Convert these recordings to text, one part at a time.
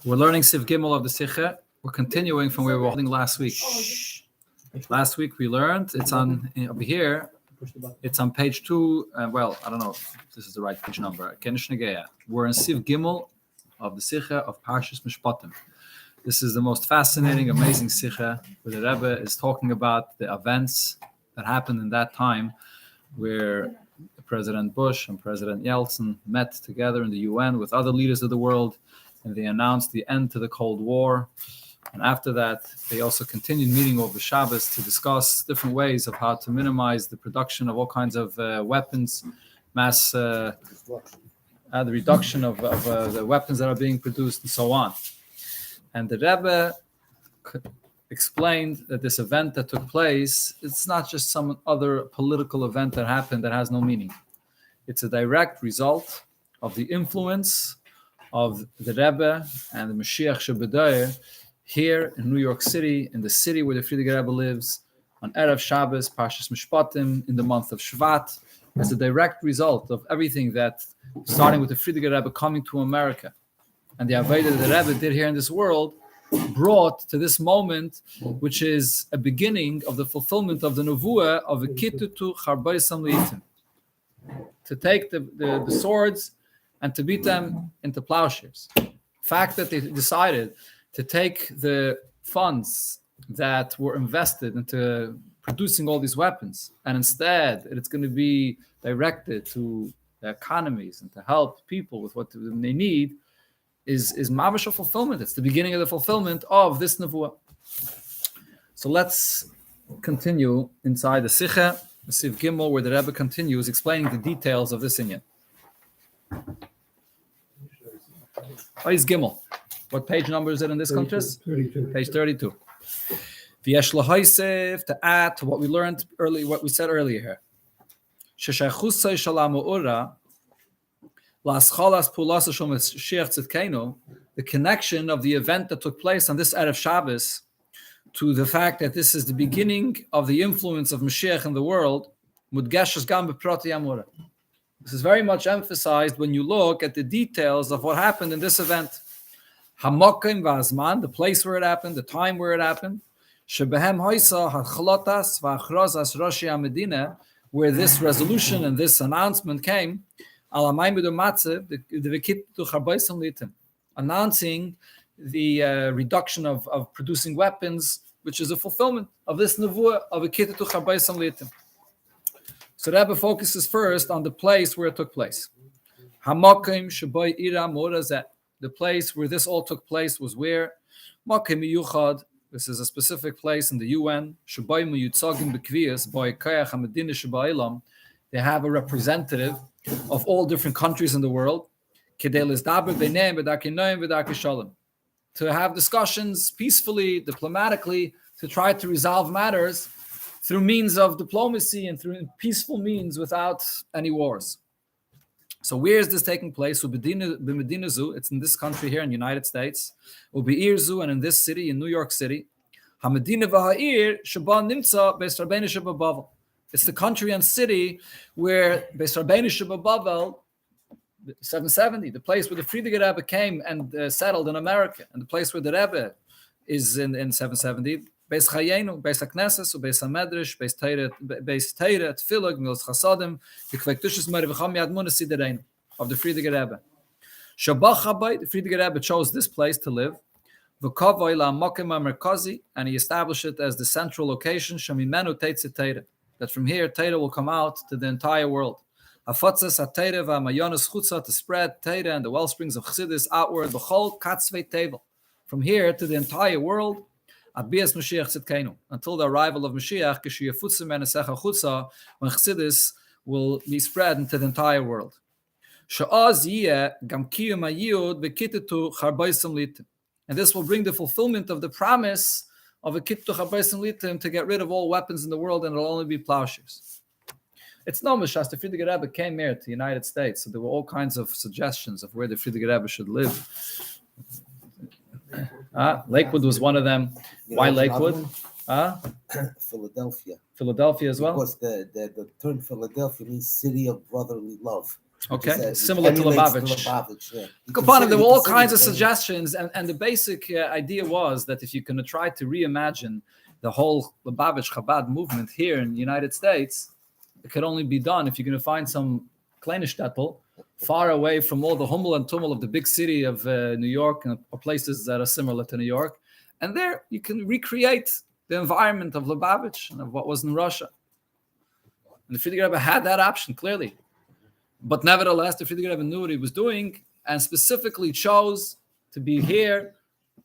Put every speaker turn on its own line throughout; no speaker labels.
We're learning Siv Gimel of the Sicha. We're continuing from where we were holding last week. Last week we learned, it's on over here, it's on page 2, well, I don't know if this is the right page number. We're in Siv Gimel of the Sicha of Parshas Mishpatim. This is the most fascinating, amazing Sicha, where the Rebbe is talking about the events that happened in that time where President Bush and President Yeltsin met together in the UN with other leaders of the world, and they announced the end to the Cold War. And after that, they also continued meeting over Shabbos to discuss different ways of how to minimize the production of all kinds of weapons, the reduction of the weapons that are being produced, and so on. And the Rebbe explained that this event that took place, it's not just some other political event that happened that has no meaning. It's a direct result of the influence of the Rebbe and the Mashiach Shebedayah here in New York City, in the city where the Friediger Rebbe lives, on Erev Shabbos, Parshas Mishpatim, in the month of Shvat, as a direct result of everything that, starting with the Friediger Rebbe coming to America, and the Avodah that the Rebbe did here in this world, brought to this moment, which is a beginning of the fulfillment of the Nevuah of V'kitutu Charbaisam Li'itim, to take the swords and to beat them into plowshares. The fact that they decided to take the funds that were invested into producing all these weapons, and instead it's going to be directed to the economies and to help people with what they need, is mamash fulfillment. It's the beginning of the fulfillment of this nevuah. So let's continue inside the Sicha, the Siv Gimel, where the Rebbe continues explaining the details of this inyan. Is Gimel. What page number is it in this contrast?
32.
Page 32. V'yesh lahaisef, to add to what we learned earlier, what we said earlier here. Sheshaychusay shalamu ura. The connection of the event that took place on this Erev Shabbos to the fact that this is the beginning of the influence of Mashiach in the world. This is very much emphasized when you look at the details of what happened in this event. Hamokim v'azman, the place where it happened, the time where it happened. Where this resolution and this announcement came. Announcing the reduction of producing weapons, which is a fulfillment of this nevuah of a kitutu charbaisam litim. So Rebbe focuses first on the place where it took place. Hamakim shabai ira morazet. The place where this all took place was where? Makim yuchad. This is a specific place in the UN. Shabai miyutzagim bekviyas by kayach hamedina shabailam. They have a representative of all different countries in the world, to have discussions peacefully, diplomatically, to try to resolve matters through means of diplomacy and through peaceful means without any wars. So where is this taking place? It's in this country here in the United States. And in this city, in New York City. It's the country and city where Beis Rabbeinu Shebabavel, 770, the place where the Friediger Rebbe came and settled in America, and the place where the Rebbe is in 770, Beis Chayenu, Beis HaKnesses, Beis HaMedrash, Beis Teira, Tfilah, Gmilas Chasadim, the Kvektushis Merivacham Yad Munas Sidereinu, of the Friediger Rebbe. Shabach Habayit, the Friediger Rebbe chose this place to live, V'kavoi la'mokim ha'merkazi, and he established it as the central location, Shamimenu Teitzit Teira, that from here Teira will come out to the entire world. Hafatzas HaTeira v'hamayonos chutza, to spread Teira and the well springs of Chassidus outward, b'chol katzvei tevel, from here to the entire world, Abias Mashiach Tzidkenu, until the arrival of Mashiach, K'shiyafutzim enesecha chutza, when Chassidus will be spread into the entire world. Sha'az yiyeh gam kiyum ha'yiyud v'kitutu charbaisam litim, and this will bring the fulfillment of the promise of a kitutu charbaisam litim, to get rid of all weapons in the world, and it'll only be plowshares. It's no mishas. The Friediger Rebbe came here to the United States, so there were all kinds of suggestions of where the Friediger Rebbe should live. Lakewood was one of them. Why Lakewood?
Philadelphia.
Philadelphia as well?
Because the term Philadelphia means city of brotherly love.
Okay, similar to Lubavitch.
Yeah.
There were all kinds of suggestions, and the basic idea was that if you can try to reimagine the whole Lubavitch Chabad movement here in the United States, it could only be done if you're going to find some kleine shtetl far away from all the hummel and tumult of the big city of New York or places that are similar to New York. And there you can recreate the environment of Lubavitch and of what was in Russia. And the Frierdiker Rebbe had that option, clearly. But nevertheless, the Frierdiker Rebbe knew what he was doing and specifically chose to be here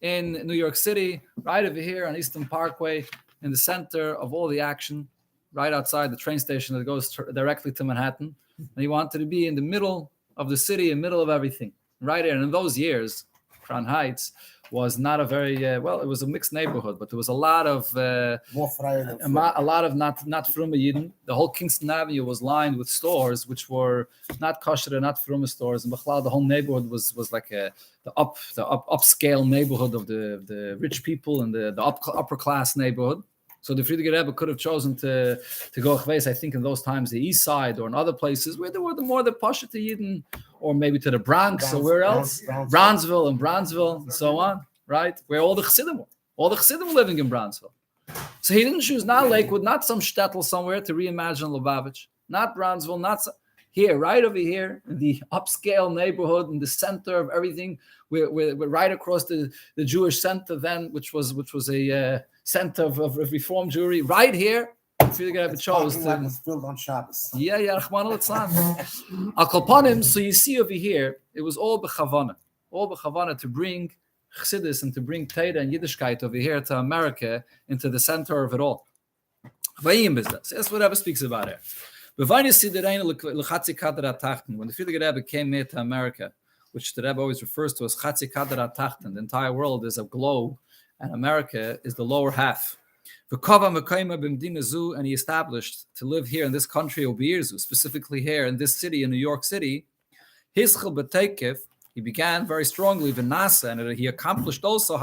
in New York City, right over here on Eastern Parkway, in the center of all the action, right outside the train station that goes directly to Manhattan. And he wanted to be in the middle of the city, in the middle of everything, right here. And in those years, Crown Heights was not a very it was a mixed neighborhood, but there was a lot of
more fryer than
a lot of not frume Yidden. The whole Kingston Avenue was lined with stores which were not kosher, not frume stores, and the whole neighborhood was like the upscale neighborhood of the rich people and the upper class neighborhood. So the Frierdiker Rebbe could have chosen to go, I think in those times, the east side or in other places where there were the Pasha to Yidden, or maybe to the Bronx or where else? Bronzeville and so on, right? Where all the Chassidim were. All the Chassidim were living in Bronzeville. So he didn't choose not Lakewood, not some shtetl somewhere to reimagine Lubavitch, not Bronzeville, here, right over here, in the upscale neighborhood, in the center of everything. We're right across the Jewish center then, which was a center of Reform Jewry, right here. Frierdiker Rebbe chose to
filled on Shabbos.
Yeah, Rahman al-Tzlan. Al Kolpanim, so you see over here, it was all b'chavana to bring Chassidus and to bring Torah and Yiddishkeit over here to America, into the center of it all. Vayim business. That's what Rebbe speaks about here. When the Frierdiker Rebbe came here to America, which the Rebbe always refers to as Chatzi Kadar HaTachten, the entire world is a globe, and America is the lower half. And he established to live here in this country, specifically here in this city, in New York City. He began very strongly Vinasa, and he accomplished also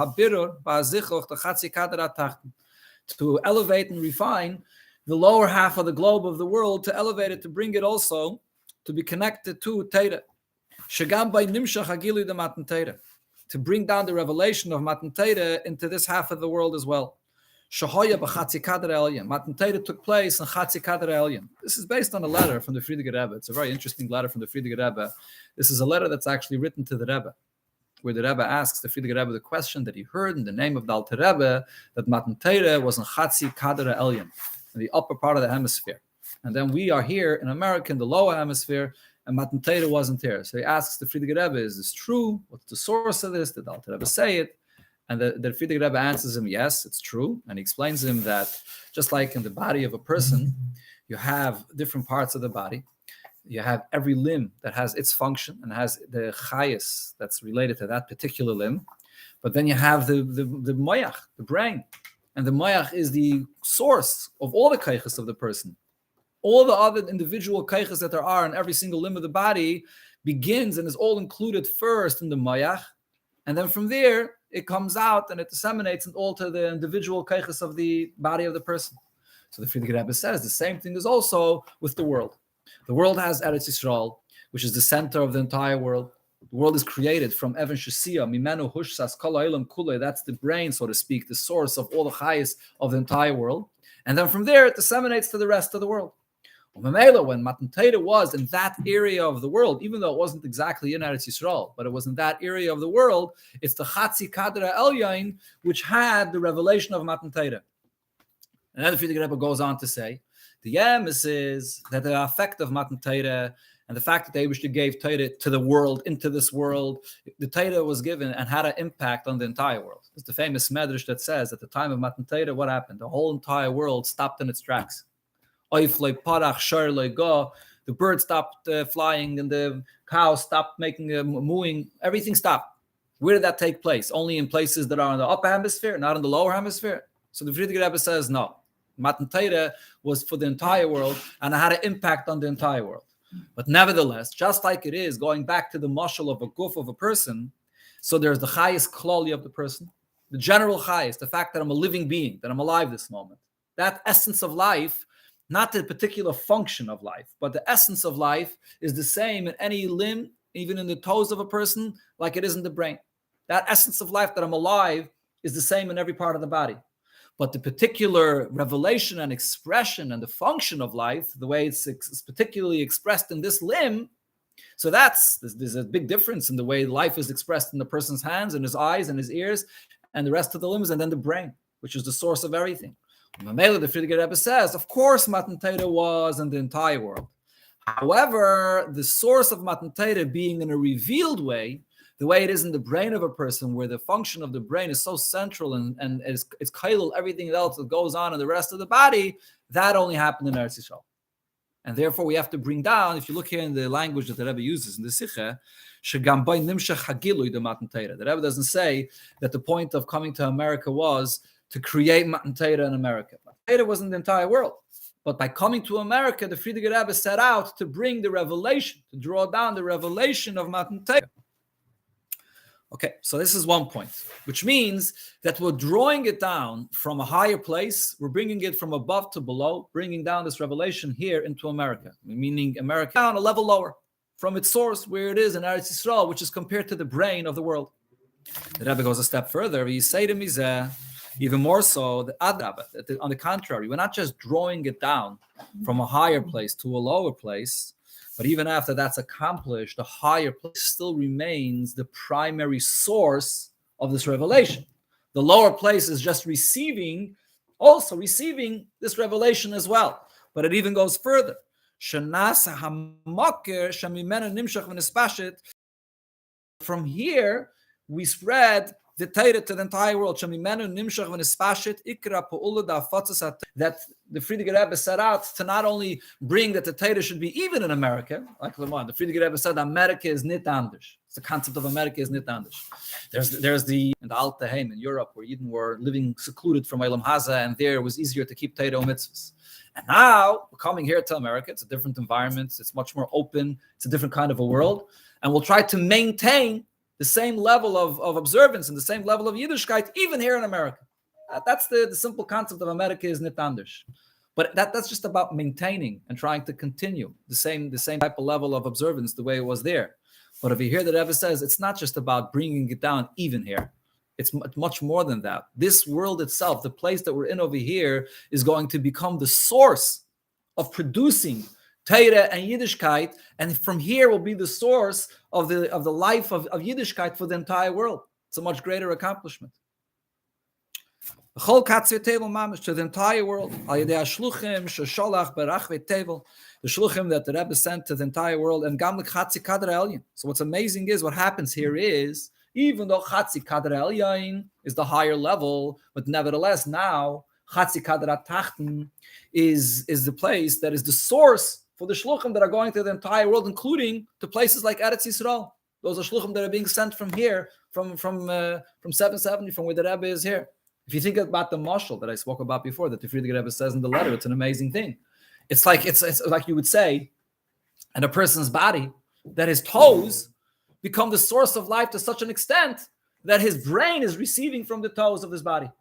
to elevate and refine the lower half of the globe of the world, to elevate it, to bring it also to be connected to Torah. To bring down the revelation of Matan Torah into this half of the world as well. Matan Torah took place in Chatzi Kadar Elyon. This is based on a letter from the Frierdiker Rebbe. It's a very interesting letter from the Frierdiker Rebbe. This is a letter that's actually written to the Rebbe, where the Rebbe asks the Frierdiker Rebbe the question that he heard in the name of the Alter Rebbe, that Matan Torah was in Chatzi Kadar Elyon, in the upper part of the hemisphere. And then we are here in America in the lower hemisphere, and Matan Torah wasn't here. So he asks the Frierdiker Rebbe, is this true? What's the source of this? Did the Alter Rebbe say it? And the Frierdiker Rebbe answers him, yes, it's true. And he explains to him that just like in the body of a person, you have different parts of the body. You have every limb that has its function and has the chayas that's related to that particular limb. But then you have the moyach, the brain. And the moyach is the source of all the kaychas of the person. All the other individual kaychas that there are in every single limb of the body begins and is all included first in the moyach. And then from there, it comes out and it disseminates and all to the individual kaychas of the body of the person. So the Frierdiker Rebbe says the same thing is also with the world. The world has Eretz Yisrael, which is the center of the entire world. The world is created from Evan Shasiya, Mimenu Hushsas, Kol Ha'olam Kulei. That's the brain, so to speak, the source of all the chayas of the entire world. And then from there, it disseminates to the rest of the world. When Matan Torah was in that area of the world, even though it wasn't exactly in Eretz Yisrael, but it was in that area of the world, it's the Chatzi Kadra Elyon which had the revelation of Matan Torah. And then the Frierdiker Rebbe goes on to say, the emes is that the effect of Matan Torah and the fact that the Eibishter gave Torah to the world, into this world, the Torah was given and had an impact on the entire world. It's the famous medrash that says at the time of Matan Torah, what happened? The whole entire world stopped in its tracks. The bird stopped flying and the cow stopped making a mooing. Everything stopped. Where did that take place? Only in places that are in the upper hemisphere, not in the lower hemisphere. So the Frierdiker Rebbe says no. Matan Torah was for the entire world and it had an impact on the entire world. But nevertheless, just like it is going back to the mashal of a guf of a person, so there's the highest klali of the person, the general highest, the fact that I'm a living being, that I'm alive this moment. That essence of life not the particular function of life, but the essence of life is the same in any limb, even in the toes of a person, like it is in the brain. That essence of life, that I'm alive, is the same in every part of the body. But the particular revelation and expression and the function of life, the way it's particularly expressed in this limb, so there's a big difference in the way life is expressed in the person's hands and his eyes and his ears and the rest of the limbs, and then the brain, which is the source of everything. Mamela, the Frierdiker Rebbe says, of course, Matan Torah was in the entire world. However, the source of Matan Torah being in a revealed way, the way it is in the brain of a person, where the function of the brain is so central and it's kailul everything else that goes on in the rest of the body, that only happened in Eretz Yisrael. And therefore, we have to bring down, if you look here in the language that the Rebbe uses in the Sicha, the Rebbe doesn't say that the point of coming to America was to create Matan Torah in America. Matan Torah was in the entire world. But by coming to America, the Frierdiker Rebbe set out to bring the revelation, to draw down the revelation of Matan Torah. Okay, so this is one point, which means that we're drawing it down from a higher place. We're bringing it from above to below, bringing down this revelation here into America, meaning America down a level lower from its source, where it is in Eretz Yisrael, which is compared to the brain of the world. The Rebbe goes a step further. He say to me, even more so, on the contrary, we're not just drawing it down from a higher place to a lower place, but even after that's accomplished, the higher place still remains the primary source of this revelation. The lower place is just receiving this revelation as well. But it even goes further. From here, we spread the Torah to the entire world. That the Frierdiker Rebbe set out to not only bring that the Torah should be even in America, like the Frierdiker Rebbe said, America is nit anders. It's the concept of America is nit anders. There's the Alte Heim in Europe, where Yidden were living secluded from Olam Haza, and there it was easier to keep Torah mitzvahs. And now we're coming here to America. It's a different environment. It's much more open. It's a different kind of a world, and we'll try to maintain the same level of observance and the same level of Yiddishkeit, even here in America. That's the simple concept of America is nit anders. But that's just about maintaining and trying to continue the same type of level of observance the way it was there. But if you hear that Rebbe says, it's not just about bringing it down even here. It's much more than that. This world itself, the place that we're in over here, is going to become the source of producing Torah and Yiddishkeit, and from here will be the source of the life of Yiddishkeit for the entire world. It's a much greater accomplishment. To the entire world. The shluchim that the Rebbe sent to the entire world, and gamlik chatzi kadra elyon. So what's amazing is what happens here is, even though chatzi kadra elyon is the higher level, but nevertheless now chatzi kadra tachten is the place that is the source for the shluchim that are going to the entire world, including to places like Eretz Yisrael. Those are shluchim that are being sent from here, from 770, from where the Rebbe is here. If you think about the mashal that I spoke about before, that the Frierdiker Rebbe says in the letter, it's an amazing thing. It's like you would say, in a person's body, that his toes become the source of life to such an extent that his brain is receiving from the toes of his body.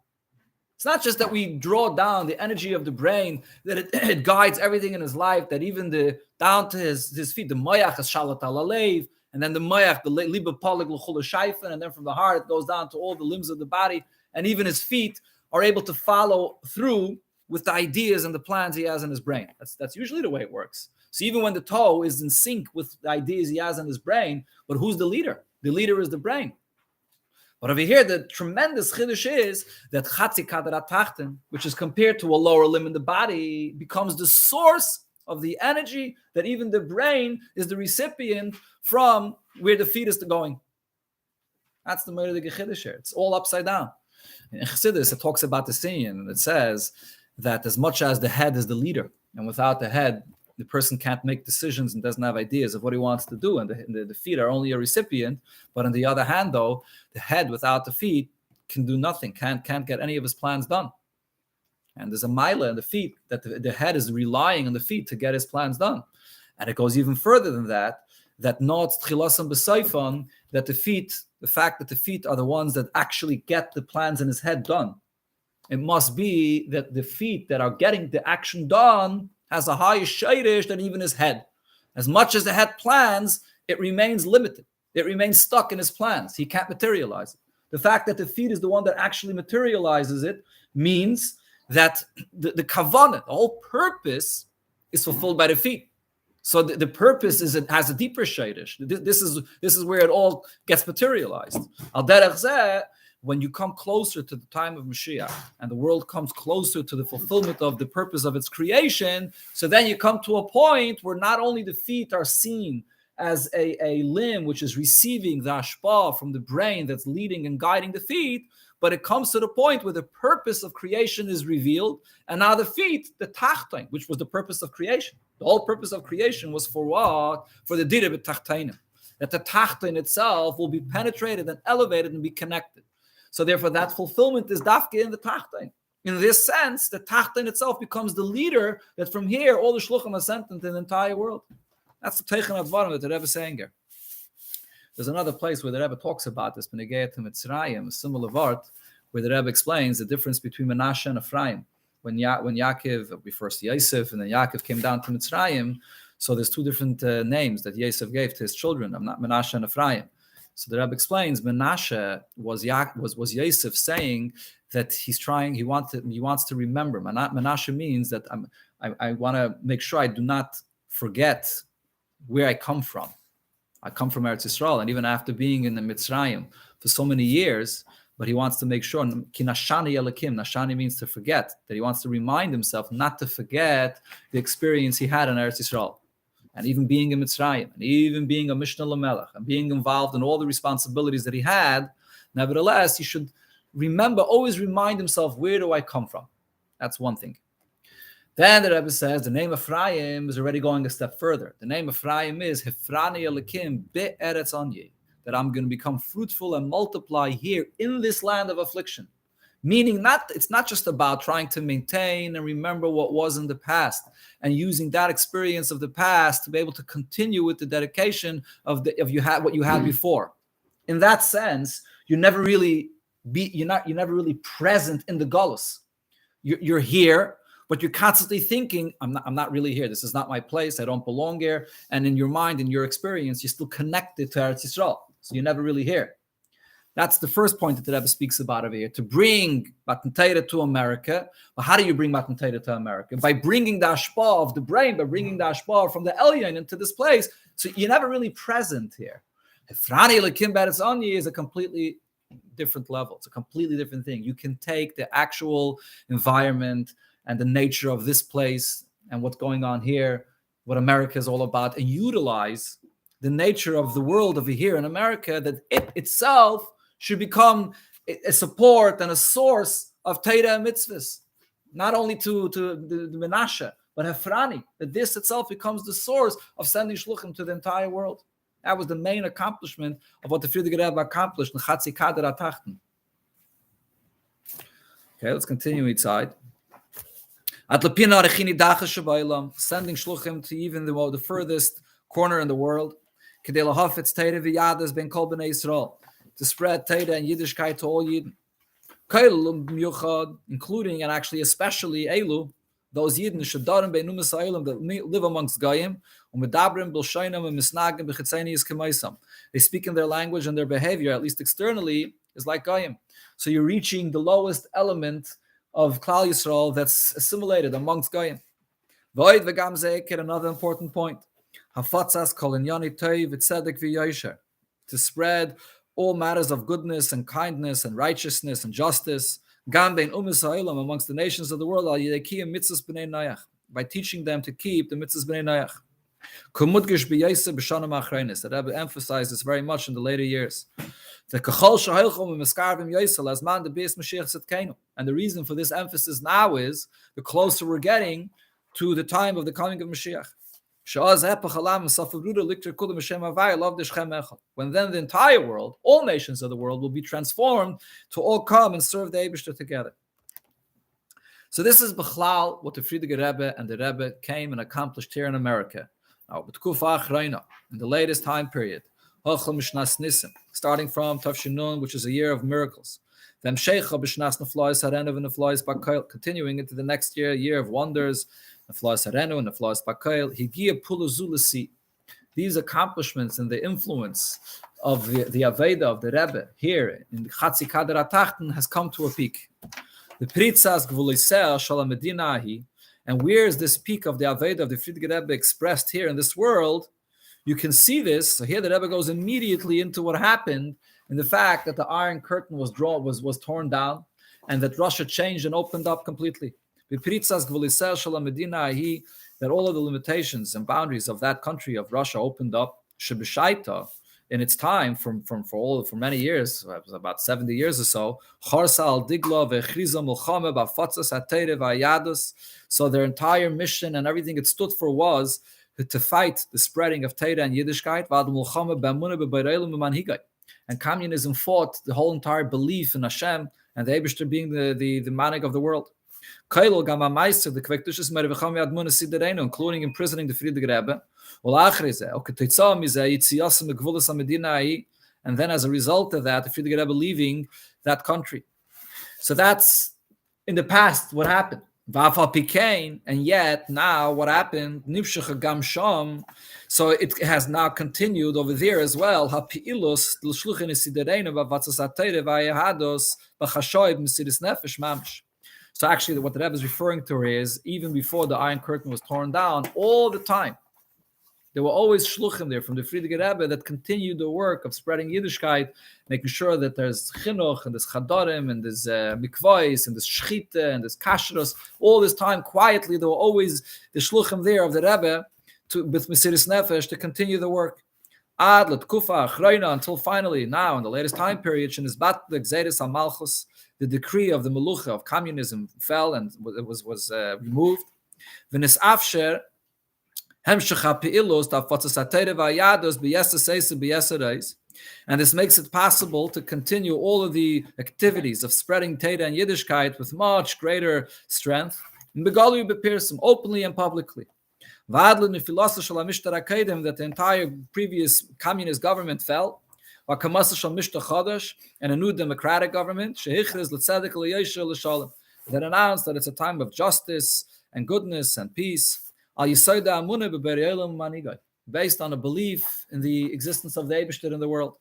It's not just that we draw down the energy of the brain, that it guides everything in his life, that even down to his feet, the moyach is shalat al-alev, and then the moyach, the liba polig l'chul shayfen, and then from the heart it goes down to all the limbs of the body, and even his feet are able to follow through with the ideas and the plans he has in his brain. That's usually the way it works. So even when the toe is in sync with the ideas he has in his brain, but who's the leader? The leader is the brain. But over here, the tremendous chiddush is that chatzi kadra tachten, which is compared to a lower limb in the body, becomes the source of the energy that even the brain is the recipient from where the feet is going. That's the murder of the chiddush here. It's all upside down. In Chassidus, it talks about the singing, and it says that as much as the head is the leader, and without the head, the person can't make decisions and doesn't have ideas of what he wants to do, and the feet are only a recipient. But on the other hand, though, the head without the feet can do nothing, can't get any of his plans done. And there's a mila in the feet that the head is relying on the feet to get his plans done. And it goes even further than that not tchilasam b'saifon, that the fact that the feet are the ones that actually get the plans in his head done. It must be that the feet that are getting the action done has a higher shayrish than even his head. As much as the head plans, it remains limited. It remains stuck in his plans. He can't materialize it. The fact that the feet is the one that actually materializes it means that the kavanah, the whole purpose, is fulfilled by the feet. So the purpose has a deeper shayrish. This is where it all gets materialized. Al derech zeh, when you come closer to the time of Mashiach and the world comes closer to the fulfillment of the purpose of its creation, so then you come to a point where not only the feet are seen as a limb which is receiving the hashpah from the brain that's leading and guiding the feet, but it comes to the point where the purpose of creation is revealed, and now the feet, the tachtain, which was the purpose of creation. The whole purpose of creation was for what? For the dira b'tachtainim, that the tachtain itself will be penetrated and elevated and be connected. So therefore, that fulfillment is dafke in the tachtain. In this sense, the tachtain itself becomes the leader that from here all the shluchim are sent into the entire world. That's the teichin advarim that the Rebbe is saying here. There's another place where the Rebbe talks about this, Benegei to Mitzrayim, a similar word, where the Rebbe explains the difference between Menashe and Ephraim. When Yaakov, first Yosef, and then Yaakov came down to Mitzrayim, so there's two different names that Yosef gave to his children, Menashe and Ephraim. So the Rebbe explains Menashe was Yosef saying that he wants to remember. Menashe means that I want to make sure I do not forget where I come from. I come from Eretz Yisrael, and even after being in the Mitzrayim for so many years, but he wants to make sure, ki nashani elakim, nashani means to forget, that he wants to remind himself not to forget the experience he had in Eretz Yisrael, and even being in Mitzrayim, and even being a Mishnah Lamelech, and being involved in all the responsibilities that he had. Nevertheless, he should remember, always remind himself, where do I come from? That's one thing. Then the Rebbe says the name Ephraim is already going a step further. The name Ephraim is Hefrani Elikim Be'eretz Anye, that I'm going to become fruitful and multiply here in this land of affliction. Meaning it's not just about trying to maintain and remember what was in the past and using that experience of the past to be able to continue with the dedication of what you had before. In that sense, you're never really present in the galus. You're here, but you're constantly thinking, I'm not really here. This is not my place. I don't belong here. And in your mind, in your experience, you're still connected to Eretz Yisrael. So you're never really here. That's the first point that the Rebbe speaks about over here, to bring Matan Torah to America. But how do you bring Matan Torah to America? By bringing the hashpah of the brain, by bringing the hashpah from the Elyon into this place. So you're never really present here. Hefrani Lekim Beretz Anye is a completely different level. It's a completely different thing. You can take the actual environment and the nature of this place and what's going on here, what America is all about, and utilize the nature of the world over here in America, that it itself should become a support and a source of Torah and mitzvahs, not only to the Menashe, but Hefrani, that this itself becomes the source of sending shluchim to the entire world. That was the main accomplishment of what the Frierdiker Rebbe accomplished in Chatzi Kader Atachten. Okay, let's continue inside. Sending shluchim to even the furthest corner in the world, to spread Torah and Yiddishkeit to all Yidden, including and actually especially Elu, those Yidden that live amongst Goyim, they speak in their language, and their behavior, at least externally, is like Goyim. So you're reaching the lowest element of Klal Yisrael that's assimilated amongst Goyim. Another important point. To spread all matters of goodness and kindness and righteousness and justice amongst the nations of the world by teaching them to keep the mitzvahs b'nei Noach. The Rebbe emphasizes very much in the later years. And the reason for this emphasis now is the closer we're getting to the time of the coming of Mashiach. When then the entire world, all nations of the world, will be transformed to all come and serve the Eibishter together. So this is Bechlal, what the Frierdiker Rebbe and the Rebbe came and accomplished here in America. Now, in the latest time period, starting from Tafshinun, which is a year of miracles, continuing into the next year, a year of wonders, Neflas Harenu, and Neflas Bakail, Higia Pulazulasi. These accomplishments and the influence of the Aveda of the Rebbe here in the Chatzi Kader Atachten has come to a peak. The Pritzas Gvulisea Shalom Medinahi, and where is this peak of the Aveda of the Friedrich Rebbe expressed here in this world? You can see this. So here the Rebbe goes immediately into what happened in the fact that the Iron Curtain was torn down, and that Russia changed and opened up completely. The Pritzas Gvulisea Shalom Medinahi, that all of the limitations and boundaries of that country of Russia opened up. Shebishaita, in its time, for many years, it was about 70 years or so. So their entire mission and everything it stood for was to fight the spreading of Torah and Yiddishkeit. And communism fought the whole entire belief in Hashem and the Eibishter being the manik of the world. Including imprisoning the Friedrich Rebbe. And then as a result of that, the Friedrich Rebbe leaving that country. So that's in the past what happened. And yet now what happened? So it has now continued over there as well. So actually what the Rebbe is referring to is, even before the Iron Curtain was torn down, all the time, there were always shluchim there from the Friedrich Rebbe that continued the work of spreading Yiddishkeit, making sure that there's chinuch and there's chadarim and there's mikvahs and there's shchita and there's kashrus. All this time, quietly, there were always the shluchim there of the Rebbe with Mesiris Nefesh to continue the work. Ad l'tkufa achreina, until finally, now in the latest time period, shenizbat l'gzeiris hamalchus, the decree of the melucha of communism fell and it was removed. V'nis afsher and this makes it possible to continue all of the activities of spreading Torah and Yiddishkeit with much greater strength, openly and publicly. That the entire previous communist government fell, and a new democratic government that announced that it's a time of justice and goodness and peace, based on a belief in the existence of the Eibishter in the world.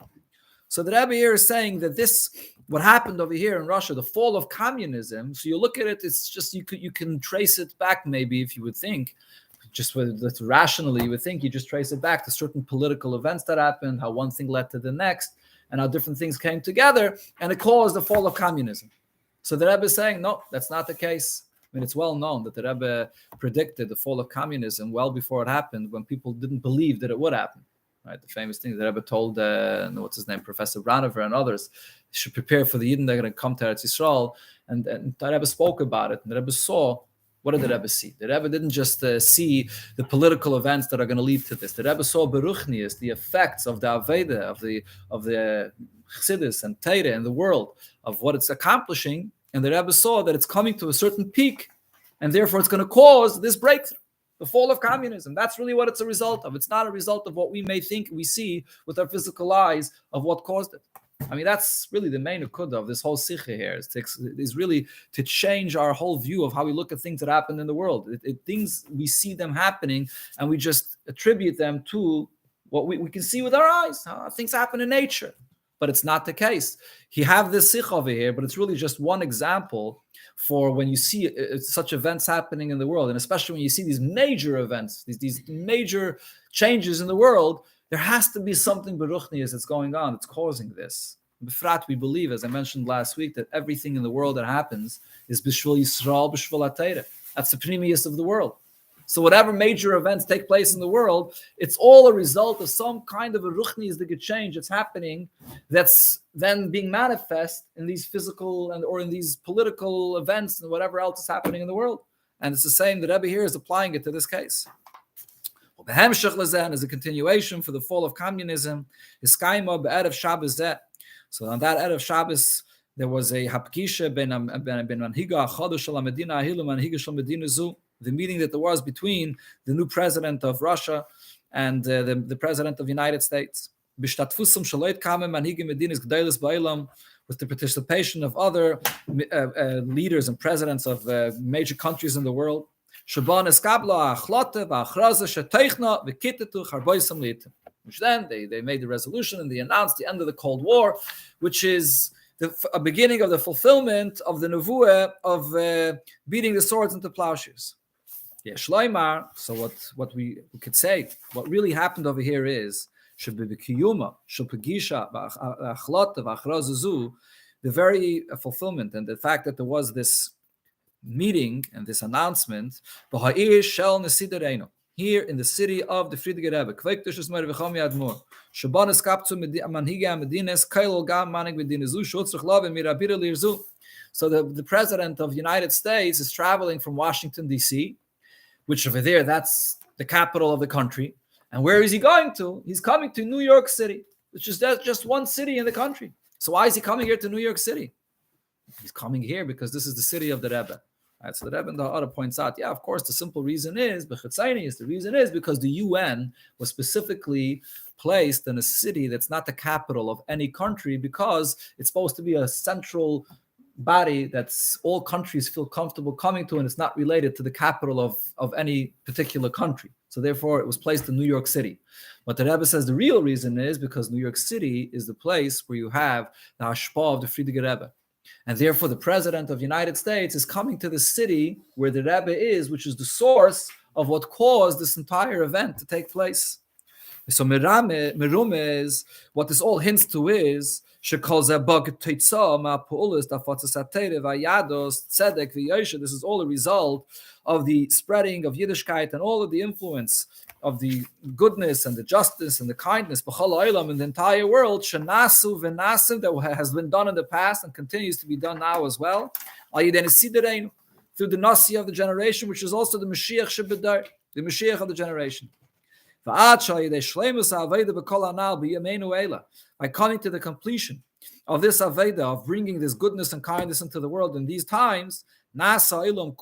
So the Rebbe here is saying that what happened over here in Russia, the fall of communism, so you look at it, it's just, you can trace it back, maybe, if you would think, just rationally, you would think you just trace it back to certain political events that happened, how one thing led to the next, and how different things came together, and it caused the fall of communism. So the Rebbe is saying, no, that's not the case. I mean, it's well known that the Rebbe predicted the fall of communism well before it happened, when people didn't believe that it would happen. Right? The famous thing the Rebbe told, Professor Branover and others, should prepare for the Yidden that are going to come to Eretz Yisrael. And the Rebbe spoke about it, and the Rebbe saw. What did the Rebbe see? The Rebbe didn't just see the political events that are going to lead to this. The Rebbe saw Beruchnius, the effects of the Aveda, of the Chassidus and Torah in the world, of what it's accomplishing. And the Rebbe saw that it's coming to a certain peak, and therefore it's going to cause this breakthrough, the fall of communism. That's really what it's a result of. It's not a result of what we may think we see with our physical eyes of what caused it. I mean, that's really the main ukudah of this whole Sicha here, is really to change our whole view of how we look at things that happen in the world. Things, we see them happening, and we just attribute them to what we can see with our eyes. Things happen in nature. But it's not the case. He have this Sicha over here, but it's really just one example for when you see such events happening in the world, and especially when you see these major events, these major changes in the world, there has to be something Beruchnius that's going on that's causing this. Befrat, we believe, as I mentioned last week, that everything in the world that happens is B'shvil Yisrael, B'shvil HaTorah. That's the preemius of the world. So whatever major events take place in the world, it's all a result of some kind of a ruchnisdige change that's happening, that's then being manifest in these physical or in these political events and whatever else is happening in the world. And it's the same, the Rebbe here is applying it to this case. As a continuation for the fall of communism, so on that Erev Shabbos, there was a hapkisha ben manhiga achadosh shel Medina ahilu manhiga shel Medina zu, the meeting that there was between the new president of Russia and the president of the United States. With the participation of other leaders and presidents of major countries in the world. Which then they made the resolution and they announced the end of the Cold War, which is a beginning of the fulfillment of the nevuah of beating the swords into plowshares. Yeah, Shloimar. So what we could say, what really happened over here is the very fulfillment and the fact that there was this meeting and this announcement here in the city of the Frierdiker Rebbe. So the president of the United States is traveling from Washington, D.C., which over there, that's the capital of the country. And where is he going to? He's coming to New York City, which is just one city in the country. So why is he coming here to New York City? He's coming here because this is the city of the Rebbe. Right, so the Rebbe and the Ha'ara points out, yeah, of course, the simple reason is, the reason is because the UN was specifically placed in a city that's not the capital of any country because it's supposed to be a central body that's all countries feel comfortable coming to, and it's not related to the capital of any particular country. So therefore, it was placed in New York City. But the Rebbe says the real reason is because New York City is the place where you have the hashpah of the Frierdiker Rebbe. And therefore, the president of the United States is coming to the city where the Rebbe is, which is the source of what caused this entire event to take place. So Merum is, what this all hints to is, this is all a result of the spreading of Yiddishkeit and all of the influence of the goodness and the justice and the kindness in the entire world that has been done in the past and continues to be done now as well, through the Nasi of the generation, which is also the Mashiach the Mashiach of the generation. By coming to the completion of this Aveda, of bringing this goodness and kindness into the world in these times, the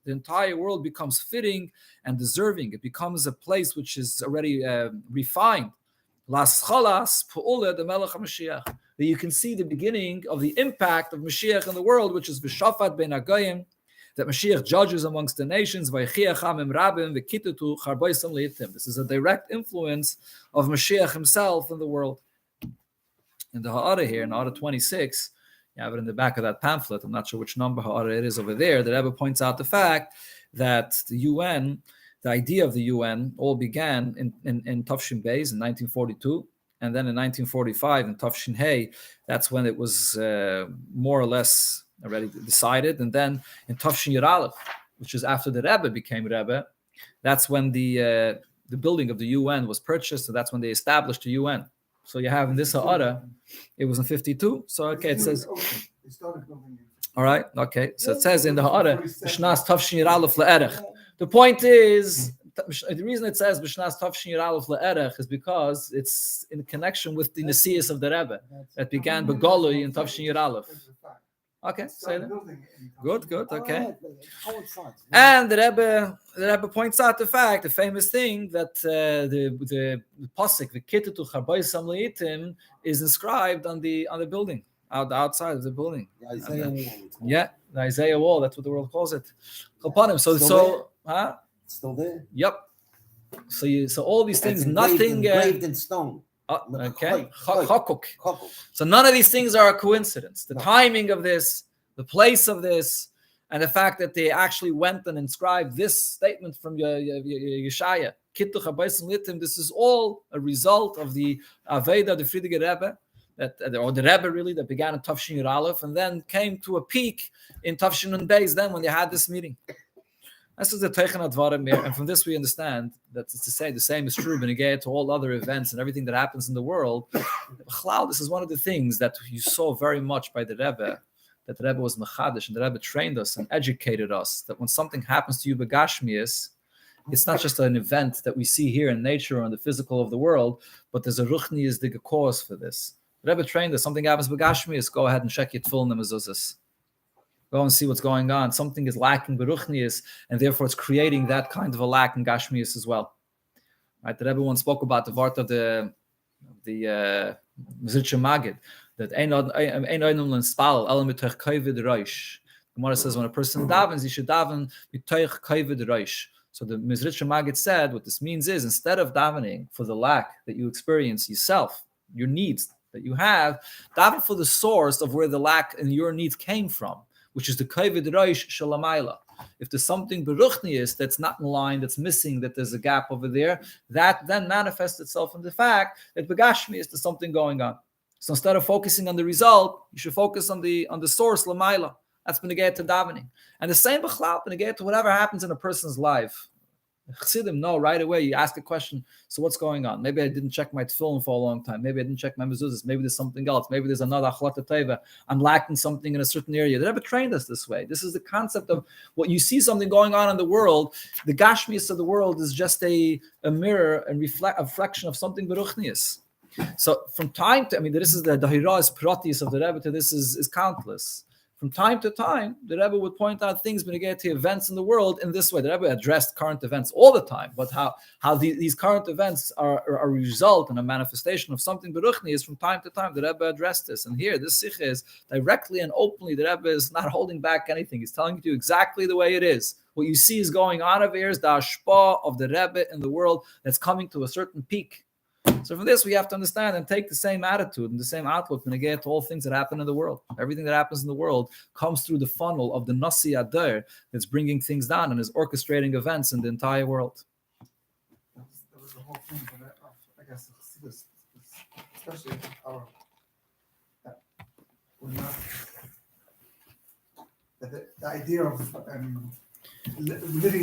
entire world becomes fitting and deserving. It becomes a place which is already refined. That you can see the beginning of the impact of Mashiach in the world, which is V'shafat ben Agayim, that Mashiach judges amongst the nations. This is a direct influence of Mashiach himself in the world. In the Ha'ara here, in Ha'ara 26, you have it in the back of that pamphlet. I'm not sure which number Ha'ara it is over there. The Rebbe points out the fact that the UN, the idea of the UN, all began in Tafshin Beis in 1942. And then in 1945, in Tafshin Hey, that's when it was more or less already decided. And then in Tafshin Yud Aleph, which is after the Rebbe became Rebbe, that's when the building of the UN was purchased. So that's when they established the UN. So you have in this Ha'ara, it was in 52. So okay, it says, all right, okay. So it says in the Ha'ara, B'shnas Tafshin Yud Aleph le'erech. The point is, the reason it says B'shnas Tafshin Yud Aleph le'erech is because it's in connection with the Nesias of the Rebbe that began Begolui in Tafshin Yud Aleph. Okay, say that. Good, okay. And the Rebbe points out the famous thing that the pasuk, the Kitetu Charboisam Leitim, is inscribed on the building, the outside of the building.
The Isaiah wall.
Yeah, the Isaiah wall. That's what the world calls it.
Still there.
Yep. So all these things,
engraved in stone.
Okay. So none of these things are a coincidence. The timing of this, the place of this, and the fact that they actually went and inscribed this statement from Yeshaya, this is all a result of the Aveda, the Frierdiker Rebbe, or the Rebbe really, that began in Tafshin Yud Aleph and then came to a peak in Tafshin Nun Beis, then when they had this meeting. This is the Teichen Advarim here, and from this we understand that, to say the same is true benegay to all other events and everything that happens in the world. This is one of the things that you saw very much by the Rebbe, that the Rebbe was mechadish, and the Rebbe trained us and educated us that when something happens to you begashmius, it's not just an event that we see here in nature or in the physical of the world, but there's a ruchnius dig cause for this. The Rebbe trained us, something happens begashmius, go ahead and check your tefillin and mezuzahs. Go and see what's going on. Something is lacking beruchnius, and therefore it's creating that kind of a lack in gashmius as well. Right? The Rebbe once spoke about the vart of the Sicha Magid, that Gemara says when a person davens, he should daven mitoich kavod reish. So the Mizritcha Maggid said, what this means is, instead of davening for the lack that you experience yourself, your needs that you have, daven for the source of where the lack in your needs came from, which is the kavod reish shalamayla. If there's something beruchnius that's not in line, that's missing, that there's a gap over there, that then manifests itself in the fact that begashmi is there's something going on. So instead of focusing on the result, you should focus on the source lamayla. That's beneged to davening. And the same b'chlal, beneged to whatever happens in a person's life. Chassidim know right away. You ask a question, so what's going on? Maybe I didn't check my tefillin for a long time. Maybe I didn't check my mezuzahs. Maybe there's something else. Maybe there's another achlata teva. I'm lacking something in a certain area. They never trained us this way. This is the concept of what you see something going on in the world. The gashmius of the world is just a mirror and a reflection of something beruchnius. So from time to, this is the dahiras pratis of the Rebbe to this is countless. From time to time, the Rebbe would point out things when you get to events in the world in this way. The Rebbe addressed current events all the time, but how these current events are a result and a manifestation of something beruchni is from time to time the Rebbe addressed this. And here, this Sicha is directly and openly, the Rebbe is not holding back anything. He's telling you exactly the way it is. What you see is going on over here is the ashpa of the Rebbe in the world that's coming to a certain peak. So from this, we have to understand and take the same attitude and the same outlook when we get to all things that happen in the world. Everything that happens in the world comes through the funnel of the Nasi Adar that's bringing things down and is orchestrating events in the entire world.
That was the whole thing, but I guess this, especially our, that we're not, the idea of living